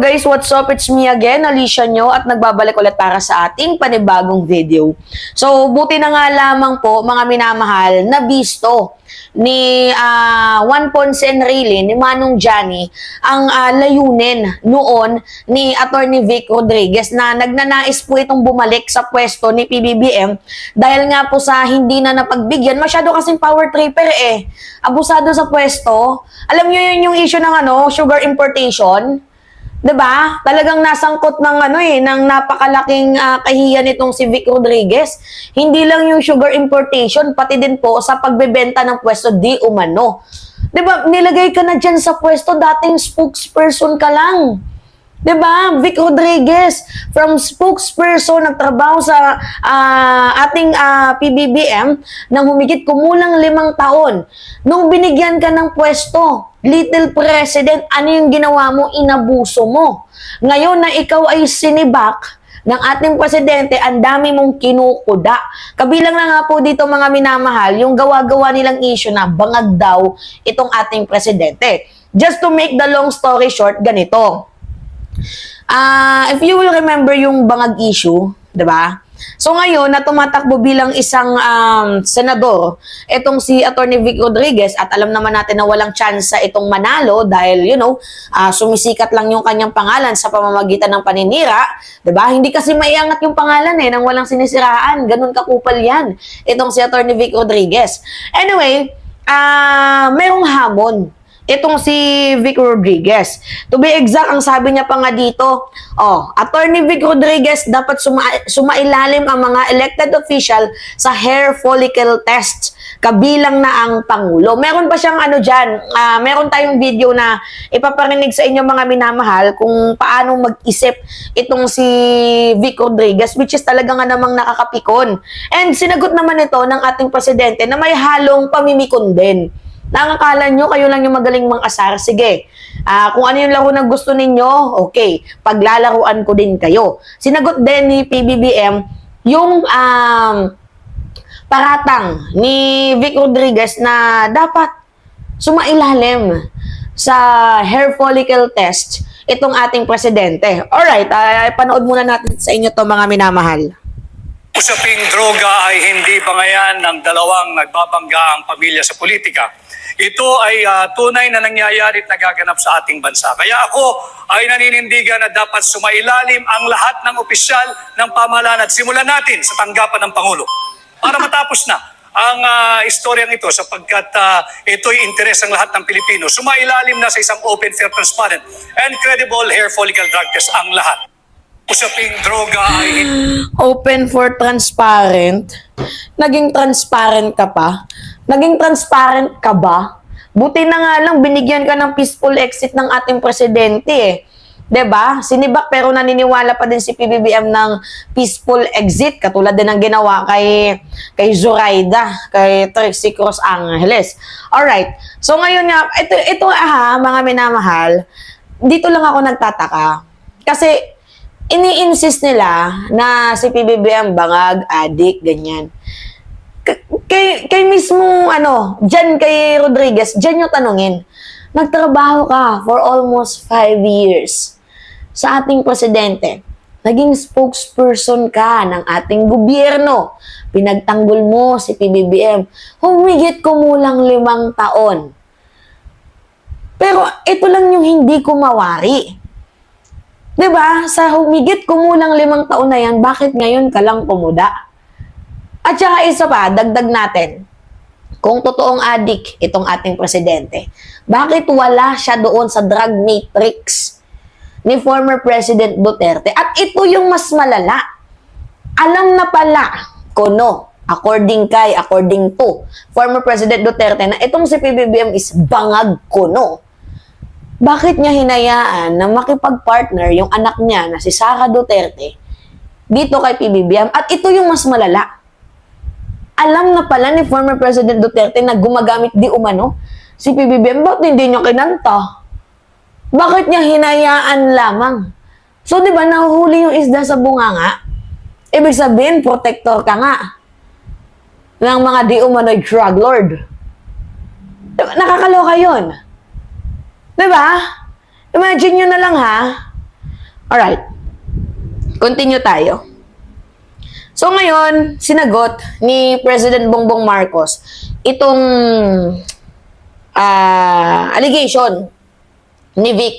guys, what's up? It's me again, Alicia Nyo, at nagbabalik ulit para sa ating panibagong video. So, buti na nga lamang po, mga minamahal, na bisto ni Juan Ponce Enrile, ni Manong Johnny, ang layunin noon ni Attorney Vic Rodriguez na nagnanais po itong bumalik sa pwesto ni PBBM dahil nga po sa hindi na napagbigyan, masyado kasing power tripper abusado sa pwesto. Alam niyo yun yung issue ng sugar importation? 'Di ba? Talagang nasangkot ng ng napakalaking kahiyan nitong si Vic Rodriguez. Hindi lang yung sugar importation, pati din po sa pagbebenta ng pwesto di umano. 'Di ba? Nilagay ka na diyan sa pwesto, dating spokesperson ka lang. 'Di ba? Vic Rodriguez, from spokesperson nagtrabaho sa ating PBBM nang humigit kumulang 5 taon. Nung binigyan ka ng pwesto, Little President, ano yung ginawa mo? Inabuso mo. Ngayon na ikaw ay sinibak ng ating presidente, ang dami mong kinukuda. Kabilang na nga po dito mga minamahal, yung gawa-gawa nilang issue na bangag daw itong ating presidente. Just to make the long story short, ganito. If you will remember yung bangag issue, 'di ba? So ngayon na tumatakbo bilang isang senador itong si Attorney Vic Rodriguez, at alam naman natin na walang chance sa itong manalo dahil sumisikat lang yung kanyang pangalan sa pamamagitan ng paninira, 'di ba? Hindi kasi maiangat yung pangalan nang walang sinisiraan, ganun kakupal yan itong si Attorney Vic Rodriguez. Anyway, merong hamon itong si Vic Rodriguez. To be exact, ang sabi niya pa nga dito, Attorney Vic Rodriguez, dapat sumailalim ang mga elected official sa hair follicle test, kabilang na ang Pangulo. Meron pa siyang dyan, meron tayong video na ipaparinig sa inyo mga minamahal kung paano mag-isip itong si Vic Rodriguez, which is talaga nga namang nakakapikon. And sinagot naman ito ng ating presidente na may halong pamimikon din. Nakakala nyo, kayo lang yung magaling mang-asar, sige. Kung ano yung laro na gusto ninyo, okay, paglalaruan ko din kayo. Sinagot din ni PBBM yung paratang ni Vic Rodriguez na dapat sumailalim sa hair follicle test itong ating presidente. Alright, panood muna natin sa inyo to mga minamahal. Usaping droga ay hindi bangayan ng dalawang nagbabangga ang pamilya sa politika. Ito ay tunay na nangyayari at nagaganap sa ating bansa. Kaya ako ay naninindigan na dapat sumailalim ang lahat ng opisyal ng pamahalaan at simulan natin sa tanggapan ng Pangulo para matapos na ang istoryang ito sapagkat ito'y interes ng lahat ng Pilipino. Sumailalim na sa isang open, fair, transparent, and credible hair follicle drug test ang lahat. Usaping droga ay open for transparent. Naging transparent ka pa? Naging transparent ka ba? Buti na nga lang binigyan ka ng peaceful exit ng ating presidente 'Di ba? Sinibak pero naniniwala pa din si PBBM ng peaceful exit, katulad din ng ginawa kay Zoraida, kay Trixie Cruz Angeles. Alright. So ngayon nga, ito mga minamahal, dito lang ako nagtataka. Kasi ini-insist nila na si PBBM bangag, adik, ganyan. Kay mismo, dyan kay Rodriguez, dyan yung tanungin. Nagtrabaho ka for almost 5 years sa ating presidente. Naging spokesperson ka ng ating gobyerno. Pinagtanggol mo si PBBM. Humigit kumulang 5 taon. Pero ito lang yung hindi ko mawari. 'Di ba? Sa humigit kumulang 5 taon na yan, bakit ngayon ka lang pumuda? At saka isa pa, dagdag natin. Kung totoong adik itong ating presidente, bakit wala siya doon sa drug matrix ni former President Duterte? At ito yung mas malala. Alam na pala, according to former President Duterte, na itong si PBBM is bangag kuno. Bakit niya hinayaan na makipag-partner yung anak niya na si Sara Duterte dito kay PBBM? At ito yung mas malala. Alam na pala ni former President Duterte na gumagamit di umano si PBBM. Bakit hindi niya kinanta? Bakit niya hinayaan lamang? So, di ba, nahuhuli yung isda sa bunganga? Ibig sabihin, protector ka nga ng mga di umano drug lord. Nakakaloka yun. Di ba? Imagine nyo na lang Alright. Continue tayo. So ngayon, sinagot ni President Bongbong Marcos itong allegation ni Vic.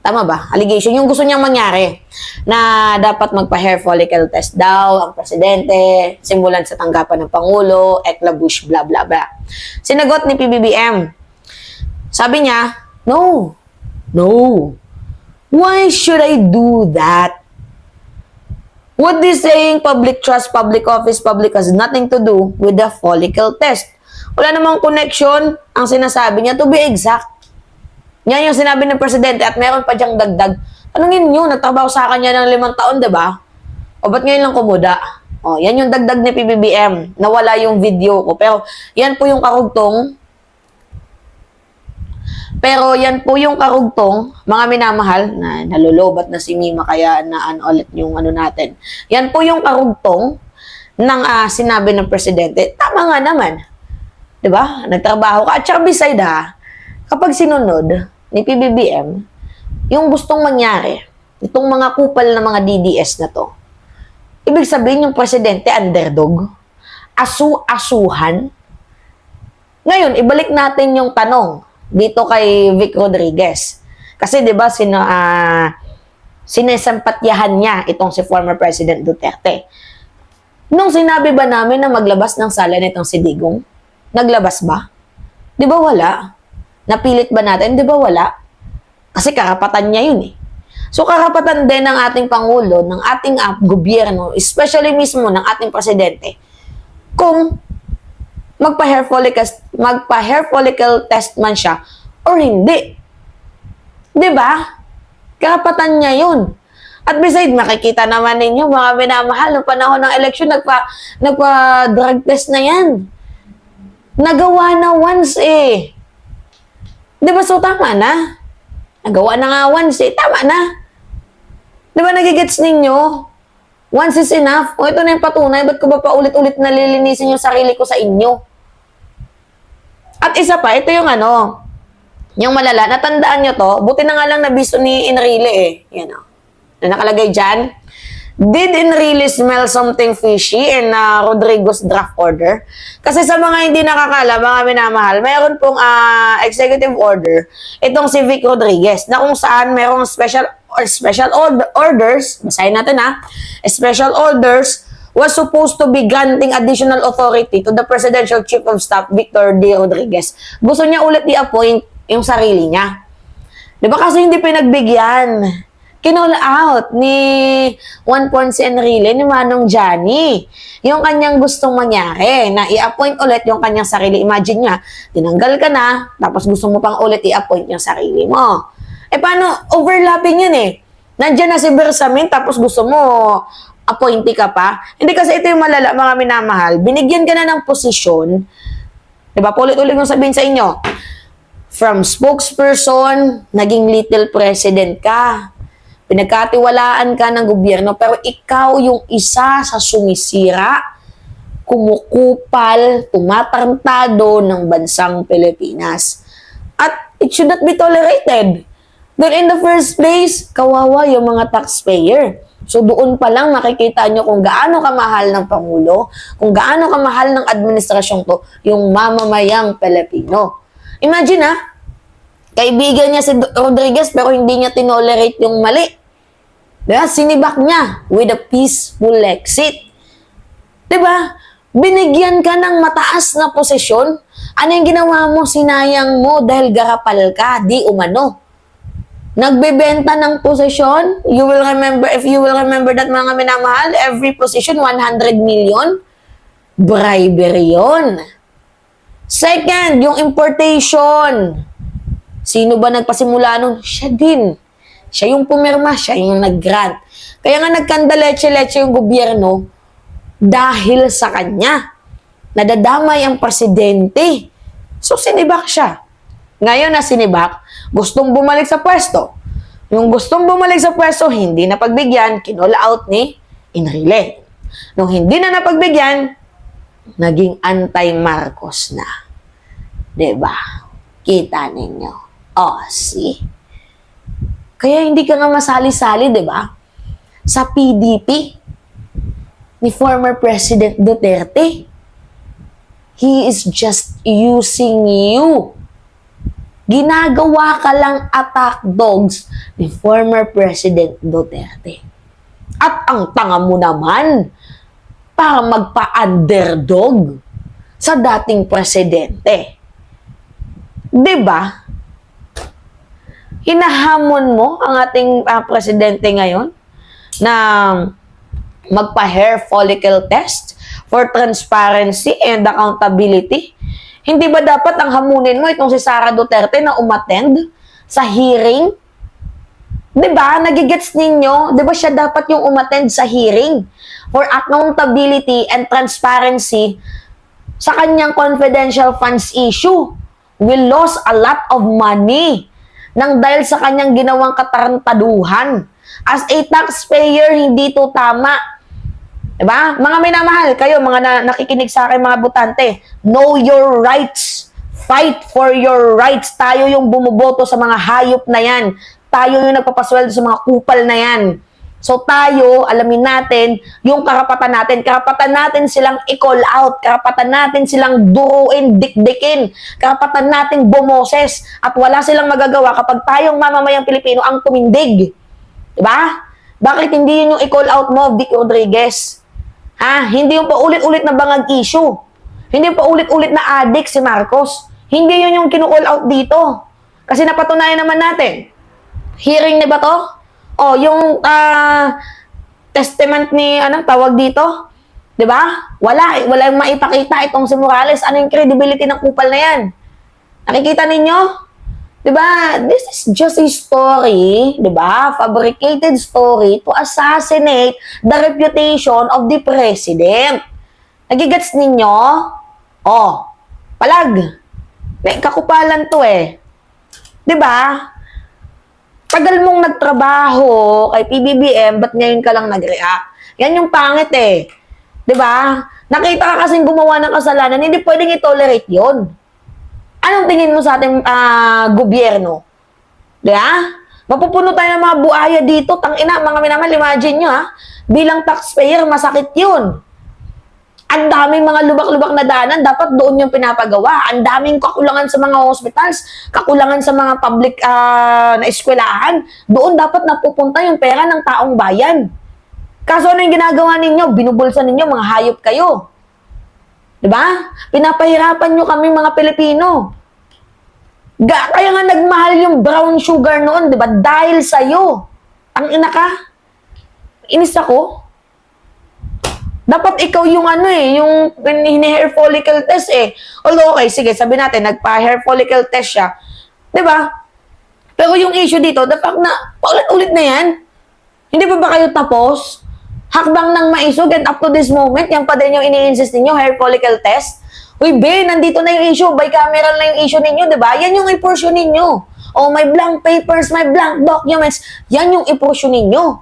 Tama ba? Allegation. Yung gusto niyang mangyari na dapat magpa-hair follicle test daw ang presidente, simulan sa tanggapan ng Pangulo, eklabush, blah, blah, blah. Sinagot ni PBBM. Sabi niya, no. Why should I do that? What this saying, public trust, public office, public has nothing to do with the follicle test. Wala namang connection ang sinasabi niya, to be exact. Yan yung sinabi ng presidente at meron pa diyang dagdag. Tanungin nyo, nagtrabaho sa kanya ng 5 taon, diba? O ba't ngayon lang kumuda? O, yan yung dagdag ni PBBM. Nawala yung video ko. Pero yan po yung karugtong. Mga minamahal, na nalulobat na si Mima kaya naan ulit yung ano natin. Yan po yung karugtong ng sinabi ng presidente. Tama nga naman. Diba? Nagtrabaho ka. At saka beside kapag sinunod ni PBBM, yung gustong mangyari, itong mga kupal na mga DDS na to, ibig sabihin yung presidente underdog, asu-asuhan. Ngayon, ibalik natin yung tanong dito kay Vic Rodriguez. Kasi 'di ba sinesampatyahan niya itong si former President Duterte. Nung sinabi ba namin na maglabas ng sala nitong si Digong? Naglabas ba? 'Di ba wala? Napilit ba natin? 'Di ba wala? Kasi karapatan niya 'yun eh. So karapatan din ng ating Pangulo, ng ating gobyerno, especially mismo ng ating presidente, kung magpa-hair follicle test man siya or hindi. 'Di ba? Karapatan niya 'yun. At beside, makikita naman ninyo, mga minamahal, noong panahon ng eleksyon, nagpa-drug test na yan. Nagawa na once eh. 'Di ba? So tama na. Nagawa na nga once eh. Tama na. 'Di ba nagigets ninyo? Once is enough. O ito na yung patunay, ba't ko ba paulit-ulit nalilinisin yung sarili ko sa inyo? At isa pa, ito yung yung malala. Natandaan nyo to, buti na nga lang nabisto ni Enrile eh. Yan o. Na nakalagay dyan. Did Enrile smell something fishy in Rodrigo's draft order? Kasi sa mga hindi nakakala, mga minamahal, mayroon pong executive order itong si Vic Rodriguez na kung saan mayroong special orders, basahin natin special orders was supposed to be granting additional authority to the Presidential Chief of Staff, Victor D. Rodriguez. Gusto niya ulit i-appoint yung sarili niya. Diba kasi hindi pinagbigyan? Kinall out ni Juan Ponce Enrile, ni Manong Johnny, yung kanyang gustong mangyari, na i-appoint ulit yung kanyang sarili. Imagine niya, tinanggal ka na, tapos gusto mo pang ulit i-appoint yung sarili mo. Eh paano? Overlapping yun eh. Nandiyan na si Bersamin, tapos gusto mo appointee ka pa. Hindi kasi ito yung malala, mga minamahal. Binigyan ka na ng posisyon. Diba? Ulit-ulit kong sabihin sa inyo. From spokesperson, naging little president ka. Pinagkatiwalaan ka ng gobyerno, pero ikaw yung isa sa sumisira, kumukupal, tumatarantado ng bansang Pilipinas. At it should not be tolerated. Then in the first place, kawawa yung mga taxpayer. So doon pa lang makikita nyo kung gaano kamahal ng Pangulo, kung gaano kamahal ng administrasyon to, yung mamamayang Pilipino. Imagine kaibigan niya si Rodriguez pero hindi niya tinolerate yung mali. Diba? Sinibak niya with a peaceful exit. Diba? Binigyan ka ng mataas na posisyon. Ano yung ginawa mo? Sinayang mo dahil garapal ka, di umano. Nagbebenta ng posisyon. You will remember, if you will remember that, mga minamahal, every position, 100 million. Bribery yun. Second, yung importation. Sino ba nagpasimula nun? Siya din. Siya yung pumirma, siya yung nag-grant. Kaya nga nagkandaleche-leche yung gobyerno dahil sa kanya. Nadadamay ang presidente. So, sinibak siya. Ngayon na sinibak, gustong bumalik sa pwesto. Yung gustong bumalik sa pwesto, hindi na pagbigyan, kinall out ni Enrile. Nung hindi na napagbigyan, naging anti-Marcos na. Diba? Kita ninyo. Oh, see? Kaya hindi ka nga masali-sali, diba? sa PDP ni former President Duterte. He is just using you. Ginagawa ka lang attack dogs ni former President Duterte. At ang tanga mo naman para magpa-underdog sa dating presidente. 'Di ba? Hinahamon mo ang ating presidente ngayon na magpa-hair follicle test for transparency and accountability. Hindi ba dapat ang hamunin mo itong si Sara Duterte na umattend sa hearing? 'Di ba? Nagigets ninyo? 'Di ba siya dapat yung umattend sa hearing for accountability and transparency sa kanyang confidential funds issue? We lost a lot of money nang dahil sa kanyang ginawang katarantaduhan. As a taxpayer, hindi ito tama. Diba? Mga minamahal, kayo, mga nakikinig sa akin, mga botante, know your rights. Fight for your rights. Tayo yung bumuboto sa mga hayop na yan. Tayo yung nagpapasweldo sa mga kupal na yan. So tayo, alamin natin yung karapatan natin. Karapatan natin silang i-call out. Karapatan natin silang duruin, dikdikin. Karapatan natin bumoses. At wala silang magagawa kapag tayong mamamayang Pilipino ang tumindig. Diba? Bakit hindi yun yung i-call out mo, Vic Rodriguez? Ha? Hindi yung paulit-ulit na bangag issue. Hindi yung paulit-ulit na addict si Marcos. Hindi yun yung kinu-call out dito. Kasi napatunayan naman natin. Hearing na ba to? O, yung testament ni, tawag dito? 'Di ba? Wala yung maipakita itong si Morales. Ano yung credibility ng kupal na yan? Nakikita ninyo? 'Di ba? This is just a story, 'di ba? Fabricated story to assassinate the reputation of the president. Nagigets ninyo? Oh, palag. May kakupalan to eh. 'Di ba? Tagal mong nagtrabaho kay PBBM, ba't ngayon ka lang nag-react? Yan yung pangit eh. 'Di ba? Nakita ka kasing gumawa ng kasalanan, hindi pwedeng i-tolerate yon. Anong tingin mo sa ating gobyerno? 'Di ba? Mapupuno tayo ng mga buhaya dito. Tangina, mga minamahal, imagine nyo ha. Bilang taxpayer, masakit yun. Ang daming mga lubak-lubak na daanan, dapat doon yung pinapagawa. Ang daming kakulangan sa mga hospitals, kakulangan sa mga public na eskwelahan. Doon dapat napupunta yung pera ng taong bayan. Kaso ano yung ginagawa ninyo? Binubulsa ninyo, mga hayop kayo. Diba? Pinapahirapan nyo kami mga Pilipino. Kaya nga nagmahal yung brown sugar noon, diba? Dahil sa'yo. Ang ina ka. Inis ako. Dapat ikaw yung yung hair follicle test eh. Although okay, sige, sabi natin, nagpa-hair follicle test siya. 'Di ba? Pero yung issue dito, the fact na paulit-ulit na yan, hindi pa ba kayo tapos? Hakbang ng maisog and up to this moment, yan pa din yung ini-insist ninyo, hair follicle test. Uy, be, nandito na yung issue, bicameral na yung issue ninyo, 'di ba? Yan yung i-portion ninyo. Oh, may blank papers, may blank documents. Yan yung i-portion ninyo.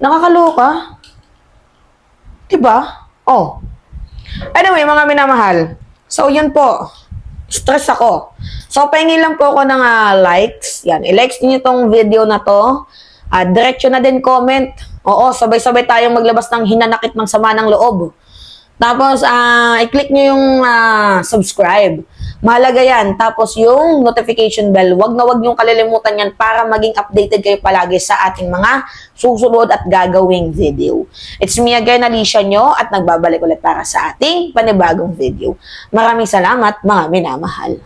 Nakakaloka. Diba? Oh. Anyway, mga minamahal. So, yun po. Stress ako. So, pahingin lang po ako ng likes. Yan. I-likes niyo tong video na to. Diretso na din comment. Oo, sabay-sabay tayong maglabas ng hinanakit ng sama ng loob. Tapos, i-click nyo yung subscribe. Mahalaga yan. Tapos, yung notification bell. Wag na wag yung kalilimutan yan para maging updated kayo palagi sa ating mga susunod at gagawing video. It's me again, Alicia nyo, at nagbabalik ulit para sa ating panibagong video. Maraming salamat, mga minamahal.